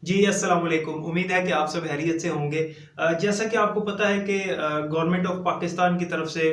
जी, अस्सलाम वालेकुम। उम्मीद है कि आप सब खैरियत से होंगे। जैसा कि आपको पता है कि गवर्नमेंट ऑफ पाकिस्तान की तरफ से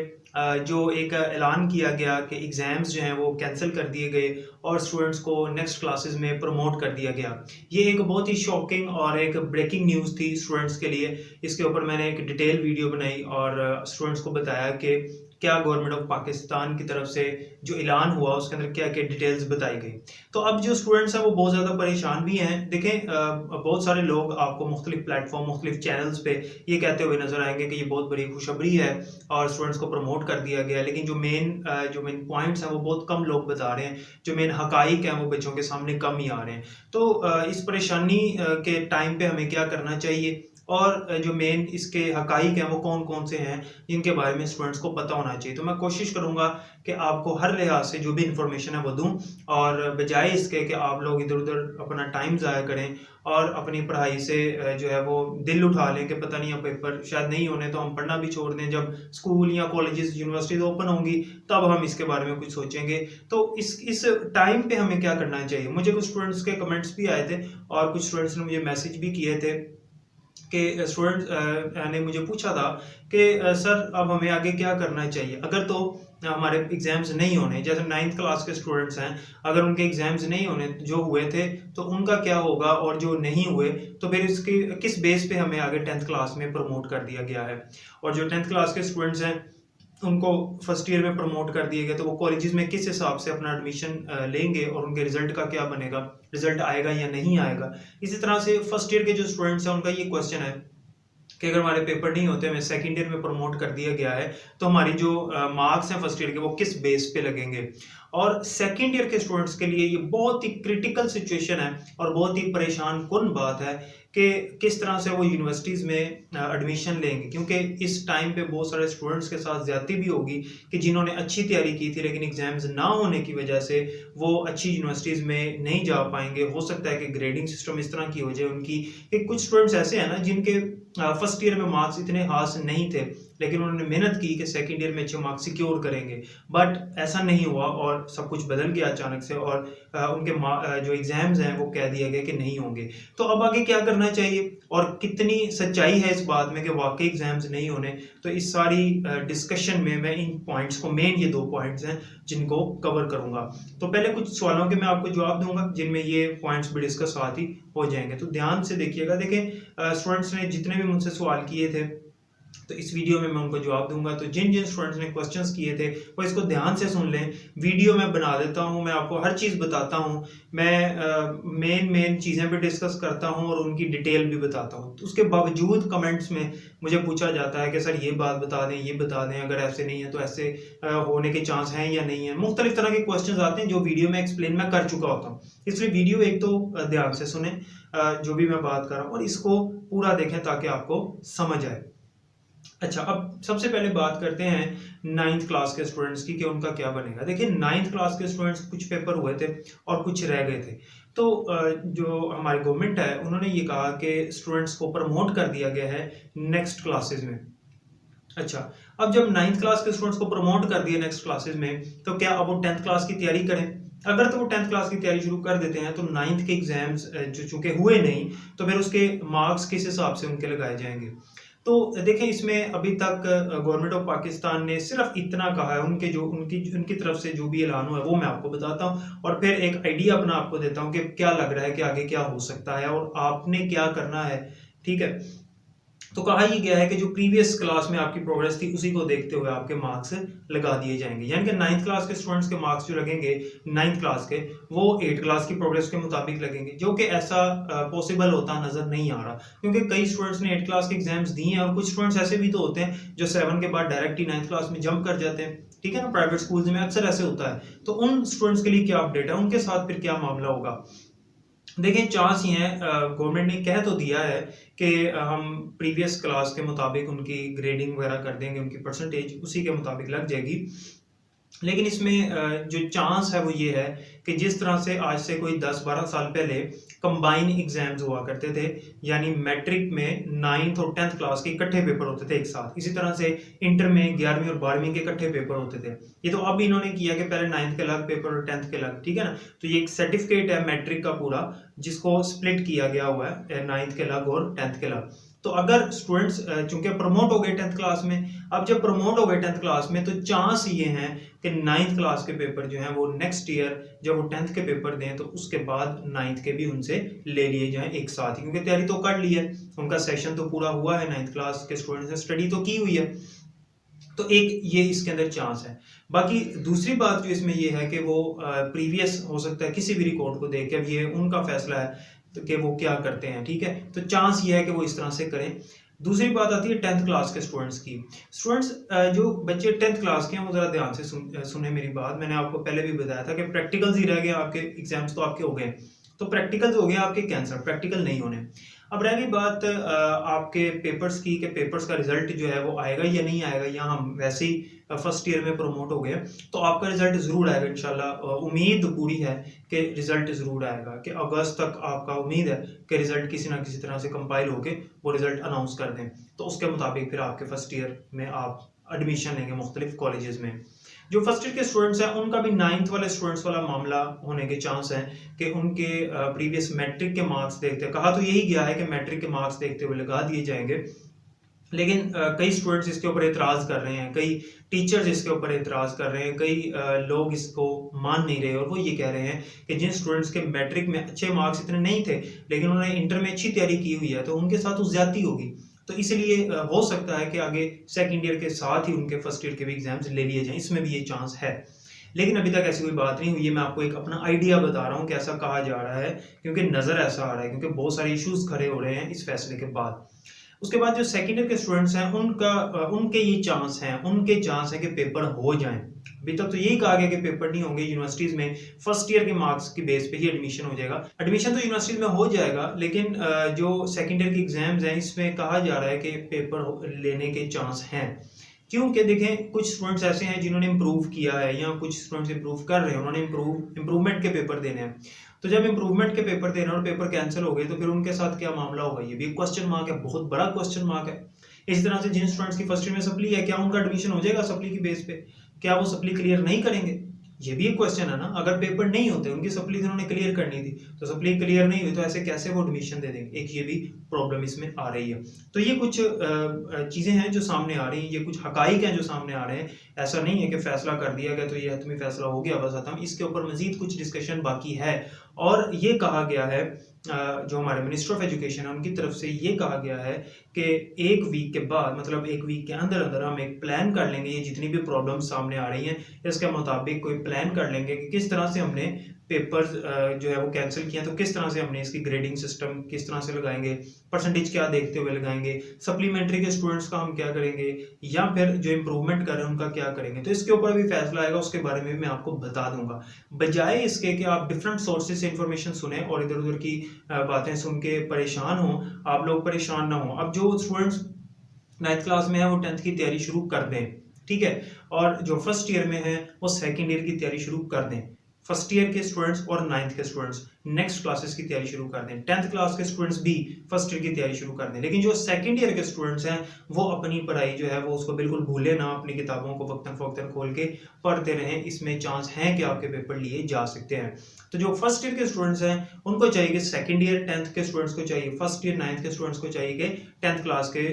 जो एक ऐलान किया गया कि एग्ज़ाम्स जो हैं वो कैंसल कर दिए गए और स्टूडेंट्स को नेक्स्ट क्लासेस में प्रमोट कर दिया गया। ये एक बहुत ही शॉकिंग और एक ब्रेकिंग न्यूज़ थी स्टूडेंट्स के लिए। इसके ऊपर मैंने एक डिटेल वीडियो बनाई और स्टूडेंट्स को बताया कि क्या गवर्नमेंट ऑफ पाकिस्तान की तरफ से जो ऐलान हुआ उसके अंदर क्या-क्या डिटेल्स बताई गई। तो अब जो स्टूडेंट्स हैं वो बहुत ज़्यादा परेशान भी हैं। देखें बहुत सारे लोग आपको मुख्तलिफ प्लेटफ़ॉर्म, मुख्तलिफ चैनल्स पे ये कहते हुए नज़र आएँगे कि ये बहुत बड़ी खुशखबरी है और स्टूडेंट्स को प्रमोट कर दिया गया है। लेकिन जो मेन पॉइंट्स हैं वो बहुत कम लोग बता रहे हैं। जो मेन हक़ाइक़ हैं वो बच्चों के सामने कम ही आ रहे हैं। तो इस परेशानी के टाइम पे हमें क्या करना चाहिए और जो मेन इसके हक़ाइक़ हैं वो कौन-कौन से हैं जिनके बारे में स्टूडेंट्स को पता होना चाहिए। तो मैं कोशिश करूँगा कि आपको हर लिहाज से जो भी इन्फॉर्मेशन है वो दूँ और बजाय इसके कि आप लोग इधर-उधर अपना टाइम ज़ाया करें और अपनी पढ़ाई से जो है वो दिल उठा लें कि पता नहीं अब पेपर शायद नहीं होने तो हम पढ़ना भी छोड़ दें। जब स्कूल या कॉलेजेस, यूनिवर्सिटीज़ ओपन होंगी तब हम इसके बारे में कुछ सोचेंगे। तो इस टाइम पे हमें क्या करना चाहिए? मुझे कुछ स्टूडेंट्स के कमेंट्स भी आए थे और कुछ स्टूडेंट्स ने मुझे मैसेज भी किए थे कि स्टूडेंट्स ने मुझे पूछा था कि सर अब हमें आगे क्या करना चाहिए? अगर तो हमारे एग्ज़ाम्स नहीं होने, जैसे 9th क्लास के स्टूडेंट्स हैं, अगर उनके एग्ज़ाम्स नहीं होने जो हुए थे, तो उनका क्या होगा और जो नहीं हुए, तो फिर इसकी किस बेस पे हमें आगे 10th क्लास में प्रमोट कर दिया गया है? और जो 10th क्लास के स्टूडेंट्स हैं उनको फर्स्ट ईयर में प्रमोट कर दिए गए, तो वो कॉलेजेस में किस हिसाब से अपना एडमिशन लेंगे और उनके रिजल्ट का क्या बनेगा? रिजल्ट आएगा या नहीं आएगा? इसी तरह से फर्स्ट ईयर के जो स्टूडेंट्स हैं उनका ये क्वेश्चन है कि अगर हमारे पेपर नहीं होते, हमें सेकंड ईयर में प्रमोट कर दिया गया है, तो हमारी जो मार्क्स हैं फर्स्ट ईयर के वो किस बेस पे लगेंगे? और सेकंड ईयर के स्टूडेंट्स के लिए ये बहुत ही क्रिटिकल सिचुएशन है और बहुत ही परेशान-कुन बात है कि किस तरह से वो यूनिवर्सिटीज़ में एडमिशन लेंगे, क्योंकि इस टाइम पे बहुत सारे स्टूडेंट्स के साथ ज़्यादती भी होगी कि जिन्होंने अच्छी तैयारी की थी लेकिन एग्ज़ाम्स ना होने की वजह से वो अच्छी यूनिवर्सिटीज़ में नहीं जा पाएँगे। हो सकता है कि ग्रेडिंग सिस्टम इस तरह की हो जाए उनकी कि कुछ स्टूडेंट्स ऐसे हैं ना जिनके फर्स्ट ईयर में मार्क्स इतने खास नहीं थे, लेकिन उन्होंने मेहनत की कि सेकंड ईयर में अच्छे मार्क्स सिक्योर करेंगे। बट ऐसा नहीं हुआ और सब कुछ बदल गया अचानक से और उनके जो एग्ज़ाम्स हैं वो कह दिया गया कि नहीं होंगे। तो अब आगे क्या करना चाहिए और कितनी सच्चाई है इस बात में कि वाक़ई एग्ज़ाम्स नहीं होने? तो इस सारी डिस्कशन में मैं इन पॉइंट्स को मेन ये 2 पॉइंट्स हैं जिनको कवर करूँगा। तो पहले कुछ सवालों के मैं आपको जवाब दूँगा जिनमें ये पॉइंट्स भी डिस्कस साथ ही हो जाएँगे। तो ध्यान से देखिएगा। देखें स्टूडेंट्स ने जितने भी मुझसे सवाल किए थे तो इस वीडियो में मैं उनको जवाब दूँगा। तो जिन-जिन स्टूडेंट्स ने क्वेश्चंस किए थे, वो इसको ध्यान से सुन लें। वीडियो मैं बना देता हूँ, मैं आपको हर चीज़ बताता हूँ। मैं मेन चीज़ें भी डिस्कस करता हूँ और उनकी डिटेल भी बताता हूँ। तो उसके बावजूद कमेंट्स में मुझे पूछा जाता है कि सर ये बात बता दें, ये बता दें, अगर ऐसे नहीं है तो ऐसे होने के चांस हैं या नहीं है। मुख्तलिफ तरह के क्वेश्चंस आते हैं जो वीडियो में एक्सप्लेन मैं कर चुका होता हूँ। इसलिए वीडियो एक तो ध्यान से सुनें जो भी मैं बात कर रहा हूँ और इसको पूरा देखें ताकि आपको समझ आए। अच्छा, अब सबसे पहले बात करते हैं 9th क्लास के स्टूडेंट्स की कि उनका क्या बनेगा। देखिए 9th क्लास के स्टूडेंट्स कुछ पेपर हुए थे और कुछ रह गए थे। तो जो हमारी गवर्नमेंट है उन्होंने ये कहा कि स्टूडेंट्स को प्रमोट कर दिया गया है नेक्स्ट क्लासेस में। अच्छा, अब जब 9th क्लास के स्टूडेंट्स को प्रमोट कर दिया नेक्स्ट क्लासेस में, तो क्या अब वो 10th क्लास की तैयारी करें? अगर तो वो 10th क्लास की तैयारी शुरू कर देते हैं तो 9th के एग्ज़ाम्स जो चूँकि हुए नहीं, तो फिर उसके मार्क्स किस हिसाब से उनके लगाए जाएँगे? तो देखिए इसमें अभी तक गवर्नमेंट ऑफ पाकिस्तान ने सिर्फ़ इतना कहा है, उनकी उनकी तरफ से जो भी ऐलान हुआ है वो मैं आपको बताता हूँ और फिर एक आइडिया अपना आपको देता हूँ कि क्या लग रहा है कि आगे क्या हो सकता है और आपने क्या करना है, ठीक है? तो कहा ये गया है कि जो प्रीवियस क्लास में आपकी प्रोग्रेस थी उसी को देखते हुए आपके मार्क्स लगा दिए जाएंगे, यानी कि 9th क्लास के स्टूडेंट्स के मार्क्स जो लगेंगे 9th क्लास के वो 8th क्लास की प्रोग्रेस के मुताबिक लगेंगे, जो कि ऐसा पॉसिबल होता नजर नहीं आ रहा, क्योंकि कई स्टूडेंट्स ने 8th क्लास के एग्जाम्स दिए हैं और कुछ स्टूडेंट्स ऐसे भी तो होते हैं जो 7 के बाद डायरेक्ट ही 9th क्लास में जंप कर जाते हैं, ठीक है ना। प्राइवेट स्कूल्स में अक्सर ऐसे होता है। तो उन स्टूडेंट्स के लिए क्या अपडेट है, उनके साथ फिर क्या मामला होगा? देखिए चांस ये है, गवर्नमेंट ने कह तो दिया है कि हम प्रीवियस क्लास के मुताबिक उनकी ग्रेडिंग वगैरह कर देंगे, उनकी परसेंटेज उसी के मुताबिक लग जाएगी। लेकिन इसमें जो चांस है वो ये है कि जिस तरह से आज से कोई 10-12 साल पहले कंबाइन एग्जाम्स हुआ करते थे, यानी मैट्रिक में 9th और 10th क्लास के इकट्ठे पेपर होते थे एक साथ। इसी तरह से इंटर में 11वीं और 12वीं के इकट्ठे पेपर होते थे। ये तो अब इन्होंने किया कि पहले 9th के अलग पेपर और 10th के अलग, ठीक है ना। तो ये एक सर्टिफिकेट है मैट्रिक का पूरा, जिसको स्प्लिट किया गया हुआ है 9th के अलग और 10th के अलग। तो अगर स्टूडेंट्स चूंकि प्रमोट हो गए 10th क्लास में, अब जब प्रमोट हो गए 10th क्लास में, तो चांस ये हैं कि 9th क्लास के पेपर जो हैं वो नेक्स्ट ईयर जब वो 10th के पेपर दें तो उसके बाद 9th के भी उनसे ले लिए जाएं एक साथ ही, क्योंकि तैयारी तो कर ली है, उनका सेशन तो पूरा हुआ है, 9th क्लास के स्टूडेंट्स ने स्टडी तो की हुई है। तो एक ये इसके अंदर चांस है। बाकी दूसरी बात जो इसमें ये है कि वो प्रीवियस हो सकता है किसी भी रिकॉर्ड को देख के, अब ये उनका फैसला है तो कि वो क्या करते हैं, ठीक है। तो चांस ये है कि वो इस तरह से करें। दूसरी बात आती है 10th क्लास के स्टूडेंट्स की। स्टूडेंट्स जो बच्चे 10th क्लास के हैं वो ज़रा ध्यान से सुने मेरी बात। मैंने आपको पहले भी बताया था कि प्रैक्टिकल्स ही रह गए, आपके एग्जाम्स तो आपके हो गए, तो प्रैक्टिकल्स हो गए आपके कैंसर, प्रैक्टिकल नहीं होने। अब रह गई बात आपके पेपर्स की, कि पेपर्स का रिजल्ट जो है वो आएगा या नहीं आएगा, या हम वैसे ही फर्स्ट ईयर में प्रमोट हो गए तो आपका रिजल्ट ज़रूर आएगा इंशाल्लाह। उम्मीद पूरी है कि रिजल्ट ज़रूर आएगा, कि अगस्त तक आपका उम्मीद है कि रिजल्ट किसी ना किसी तरह से कंपाइल होके वो रिजल्ट अनाउंस कर दें, तो उसके मुताबिक फिर आपके फर्स्ट ईयर में आप एडमिशन लेंगे मुख्तलिफ कॉलेजेस में। जो फर्स्ट ईयर के स्टूडेंट्स हैं उनका भी 9th वाले स्टूडेंट्स वाला मामला होने के चांस हैं कि उनके प्रीवियस मैट्रिक के मार्क्स देखते, कहा तो यही गया है कि मैट्रिक के मार्क्स देखते हुए लगा दिए जाएंगे, लेकिन कई स्टूडेंट्स इसके ऊपर एतराज कर रहे हैं, कई टीचर्स इसके ऊपर एतराज कर रहे हैं, कई लोग इसको मान नहीं रहे, और वो ये कह रहे हैं कि जिन स्टूडेंट्स के मैट्रिक में अच्छे मार्क्स इतने नहीं थे लेकिन उन्होंने इंटर में अच्छी तैयारी की हुई है, तो उनके साथ तो ज्यादती होगी। तो इसलिए हो सकता है कि आगे सेकेंड ईयर के साथ ही उनके फर्स्ट ईयर के भी एग्जाम्स ले लिए जाएं, इसमें भी ये चांस है। लेकिन अभी तक ऐसी कोई बात नहीं हुई है, मैं आपको एक अपना आइडिया बता रहा हूँ कि ऐसा कहा जा रहा है, क्योंकि नज़र ऐसा आ रहा है, क्योंकि बहुत सारे इश्यूज खड़े हो रहे हैं इस फैसले के बाद। उसके बाद जो सेकेंड ईयर के स्टूडेंट्स हैं उनके ये चांस हैं, उनके चांस है कि पेपर हो जाएं। अभी तक तो यही कहा गया कि पेपर नहीं होंगे यूनिवर्सिटीज में, फर्स्ट ईयर के मार्क्स की बेस पे ही एडमिशन हो जाएगा। एडमिशन तो यूनिवर्सिटीज में हो जाएगा, लेकिन जो सेकेंड ईयर के एग्जाम्स हैं इसमें कहा जा रहा है कि पेपर लेने के चांस हैं। क्योंकि देखें कुछ स्टूडेंट्स ऐसे हैं जिन्होंने इम्प्रूव किया है, या कुछ स्टूडेंट्स इम्प्रूव कर रहे हैं, उन्होंने इम्प्रूवमेंट के पेपर देने हैं। तो जब इम्प्रूवमेंट के पेपर देना और पेपर कैंसिल हो गए तो फिर उनके साथ क्या मामला होगा, ये भी क्वेश्चन मार्क है, बहुत बड़ा क्वेश्चन मार्क है। इस तरह से जिन स्टूडेंट्स की फर्स्ट ईयर में सप्ली है, क्या उनका एडमिशन हो जाएगा सप्ली की बेस पे, क्या वो सप्ली क्लियर नहीं करेंगे, ये भी एक क्वेश्चन है ना। अगर पेपर नहीं होते, उनकी सप्ली उन्होंने क्लियर करनी थी, तो सप्ली क्लियर नहीं हुई तो ऐसे कैसे वो एडमिशन दे देंगे, एक ये भी प्रॉब्लम इसमें आ रही है। तो ये कुछ चीजें हैं जो सामने आ रही हैं, ये कुछ हकाइक हैं जो सामने आ रहे हैं। ऐसा नहीं है कि फैसला कर दिया गया तो ये हतमी फैसला हो गया बस खत्म, इसके ऊपर मजीद कुछ डिस्कशन बाकी है। और ये कहा गया है, जो हमारे मिनिस्टर ऑफ एजुकेशन है उनकी तरफ से ये कहा गया है कि एक वीक के बाद, मतलब एक वीक के अंदर अंदर हम एक प्लान कर लेंगे, ये जितनी भी प्रॉब्लम सामने आ रही हैं इसके मुताबिक कोई प्लान कर लेंगे कि किस तरह से हमने पेपर्स जो है वो कैंसिल किया, तो किस तरह से हमने इसकी ग्रेडिंग सिस्टम किस तरह से लगाएंगे, परसेंटेज क्या देखते हुए लगाएंगे, सप्लीमेंट्री के स्टूडेंट्स का हम क्या करेंगे, या फिर जो इम्प्रूवमेंट कर रहे हैं उनका क्या करेंगे। तो इसके ऊपर भी फैसला आएगा, उसके बारे में भी मैं आपको बता दूंगा, बजाय इसके कि आप डिफरेंट सोर्सेज से इंफॉर्मेशन सुने और इधर उधर की बातें सुन के परेशान हो, आप लोग परेशान ना हो। अब जो स्टूडेंट्स 9th क्लास में है वो 10th की तैयारी शुरू कर दें, ठीक है, और जो फर्स्ट ईयर में है वो सेकेंड ईयर की तैयारी शुरू कर दें। फर्स्ट ईयर के स्टूडेंट्स और 9th के स्टूडेंट्स नेक्स्ट क्लासेस की तैयारी शुरू कर दें, 10th क्लास के स्टूडेंट्स भी फर्स्ट ईयर की तैयारी शुरू कर दें। लेकिन जो सेकंड ईयर के स्टूडेंट्स हैं वो अपनी पढ़ाई जो है वो उसको बिल्कुल भूले ना, अपनी किताबों को वक्तन फवक्तन खोल के पढ़ते रहें, इसमें चांस है कि आपके पेपर लिए जा सकते हैं। तो जो फर्स्ट ईयर के स्टूडेंट्स हैं उनको चाहिए कि सेकंड ईयर 10th के स्टूडेंट्स को चाहिए, फर्स्ट ईयर 9th के स्टूडेंट्स को चाहिए कि 10th क्लास के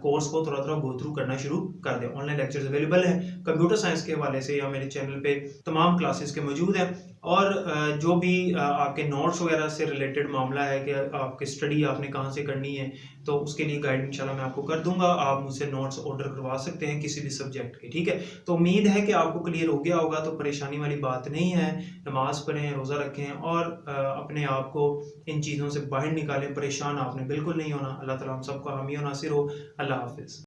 कोर्स को थोड़ा थोड़ा गो थ्रू करना शुरू कर दें। ऑनलाइन लेक्चर्स अवेलेबल हैं कंप्यूटर साइंस के हवाले से, या मेरे चैनल पे तमाम क्लासेस के मौजूद हैं। और जो भी आपके नोट्स वगैरह से रिलेटेड मामला है कि आपकी स्टडी आपने कहाँ से करनी है, तो उसके लिए गाइड इंशाल्लाह मैं आपको कर दूंगा। आप मुझसे नोट्स ऑर्डर करवा सकते हैं किसी भी सब्जेक्ट के, ठीक है। तो उम्मीद है कि आपको क्लियर हो गया होगा, तो परेशानी वाली बात नहीं है। नमाज पढ़ें, रोज़ा रखें और अपने आप को इन चीज़ों से बाहर निकालें। परेशान आपने बिल्कुल नहीं होना। अल्लाह ताला हम सबका हामी और नासिर हो। अल्लाह हाफिज़।